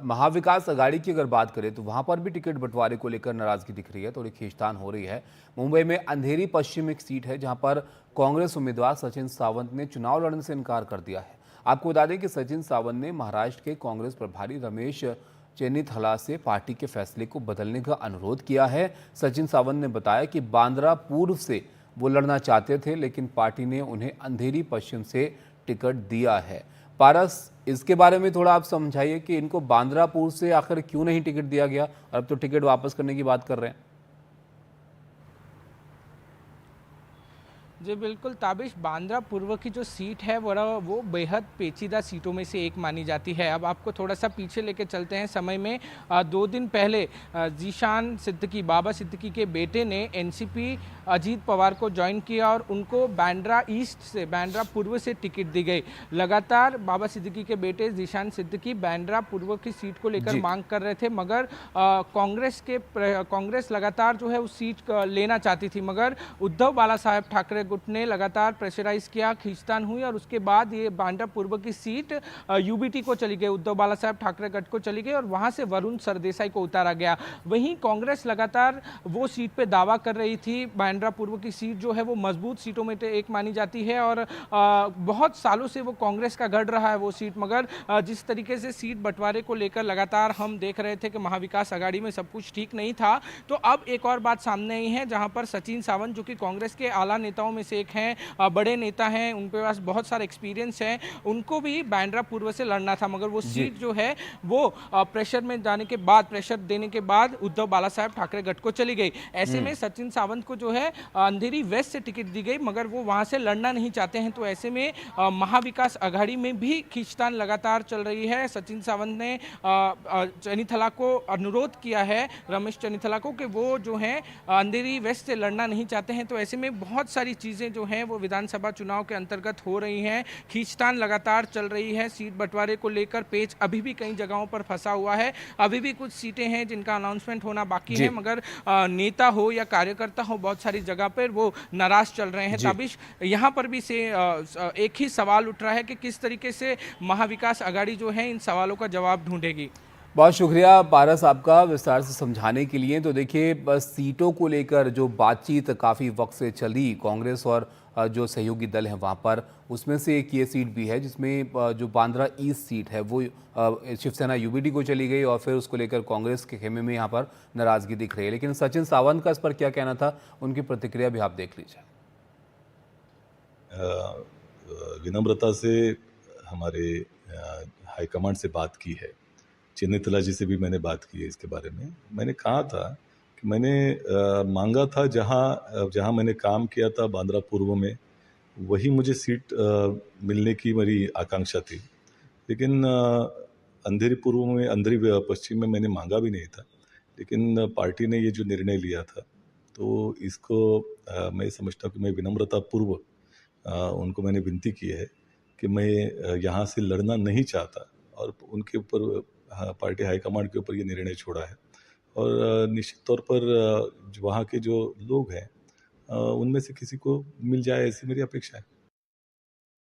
महाविकास अघाड़ी की अगर बात करें तो वहां पर भी टिकट बंटवारे को लेकर नाराजगी दिख रही है, थोड़ी खींचतान हो रही है। मुंबई में अंधेरी पश्चिम एक सीट है जहां पर कांग्रेस उम्मीदवार सचिन सावंत ने चुनाव लड़ने से इनकार कर दिया है। आपको बता दें कि सचिन सावंत ने महाराष्ट्र के कांग्रेस प्रभारी रमेश चेन्नीथला से पार्टी के फैसले को बदलने का अनुरोध किया है। सचिन सावंत ने बताया कि बांद्रा पूर्व से वो लड़ना चाहते थे, लेकिन पार्टी ने उन्हें अंधेरी पश्चिम से टिकट दिया है। पारस, इसके बारे में थोड़ा आप समझाइए कि इनको बांद्रापुर से आखिर क्यों नहीं टिकट दिया गया और अब तो टिकट वापस करने की बात कर रहे हैं। जी बिल्कुल ताबिश, बांद्रा पूर्व की जो सीट है वो बेहद पेचीदा सीटों में से एक मानी जाती है। अब आपको थोड़ा सा पीछे लेके चलते हैं समय में। 2 दिन पहले जीशान सिद्दीकी, बाबा सिद्दीकी के बेटे ने एनसीपी अजीत पवार को ज्वाइन किया और उनको बांद्रा ईस्ट से, बांद्रा पूर्व से टिकट दी गई। लगातार बाबा सिद्दीकी के बेटे जीशान सिद्दीकी बांद्रा पूर्व की सीट को लेकर मांग कर रहे थे, मगर कांग्रेस लगातार जो है उस सीट लेना चाहती थी, मगर उद्धव बाला साहेब ठाकरे गुट ने लगातार प्रेशराइज किया, खींचतान हुई और उसके बाद ये बांद्रा पूर्व की सीट यूबीटी को चली गई, उद्धव बाला साहेब ठाकरे गठ को चली गई और वहां से वरुण सरदेसाई को उतारा गया। वहीं कांग्रेस लगातार वो सीट पे दावा कर रही थी। बांद्रा पूर्व की सीट जो है वो मजबूत सीटों में एक मानी जाती है और बहुत सालों से वो कांग्रेस का गढ़ रहा है वो सीट, मगर जिस तरीके से सीट बंटवारे को लेकर लगातार हम देख रहे थे कि महाविकास अघाड़ी में सब कुछ ठीक नहीं था, तो अब एक और बात सामने आई है जहां पर सचिन सावंत, जो कि कांग्रेस के आला नेताओं में से एक हैं, बड़े नेता हैं, उनके पास बहुत सारा एक्सपीरियंस है, उनको भी बांद्रा पूर्व से लड़ना था, मगर वो सीट जो है वो प्रेशर में जाने के बाद, प्रेशर देने के बाद उद्धव बाला साहेब ठाकरे गठ को चली गई। ऐसे में सचिन सावंत को जो है अंधेरी वेस्ट से टिकट दी गई, मगर वो वहां से लड़ना नहीं चाहते हैं। तो ऐसे में महाविकास अघाड़ी में भी खींचतान लगातार चल रही है। सचिन सावंत ने चेन्नीथला को अनुरोध किया है, रमेश चेन्नीथला को, कि वो जो है अंधेरी वेस्ट से लड़ना नहीं चाहते हैं। तो ऐसे में बहुत सारी चीजें जो हैं वो विधानसभा चुनाव के अंतर्गत हो रही हैं। खींचतान लगातार चल रही है। सीट बंटवारे को लेकर पेच अभी भी कई जगहों पर फंसा हुआ है। अभी भी कुछ सीटें हैं जिनका अनाउंसमेंट होना बाकी है, मगर नेता हो या कार्यकर्ता हो, बहुत सारी जगह पर वो नाराज चल रहे हैं। ताबिश, यहाँ पर भी से एक ही सवाल उठ रहा है कि किस तरीके से महाविकास अघाड़ी जो है इन सवालों का जवाब ढूंढेगी। बहुत शुक्रिया पारस आपका विस्तार से समझाने के लिए। तो देखिए, बस सीटों को लेकर जो बातचीत काफ़ी वक्त से चली कांग्रेस और जो सहयोगी दल हैं वहाँ पर, उसमें से एक ये सीट भी है जिसमें जो बांद्रा ईस्ट सीट है वो शिवसेना यूबीटी को चली गई और फिर उसको लेकर कांग्रेस के खेमे में यहाँ पर नाराजगी दिख रही है। लेकिन सचिन सावंत का इस पर क्या कहना था, उनकी प्रतिक्रिया भी आप देख लीजिए। विनम्रता से हमारे हाईकमांड से बात की है, चेन्नीथला जी से भी मैंने बात की है इसके बारे में। मैंने कहा था कि मैंने मांगा था जहाँ मैंने काम किया था बांद्रा पूर्व में, वही मुझे सीट मिलने की मेरी आकांक्षा थी। लेकिन अंधेरी पूर्व में, अंधेरी पश्चिम में मैंने मांगा भी नहीं था। लेकिन पार्टी ने ये जो निर्णय लिया था, तो इसको मैं समझता हूँ कि मैं विनम्रतापूर्व उनको मैंने विनती की है कि मैं यहाँ से लड़ना नहीं चाहता, और उनके ऊपर पार्टी हाईकमांड के ऊपर ये निर्णय छोड़ा है। और निश्चित तौर पर वहाँ के जो लोग हैं उनमें से किसी को मिल जाए, ऐसी मेरी अपेक्षा है।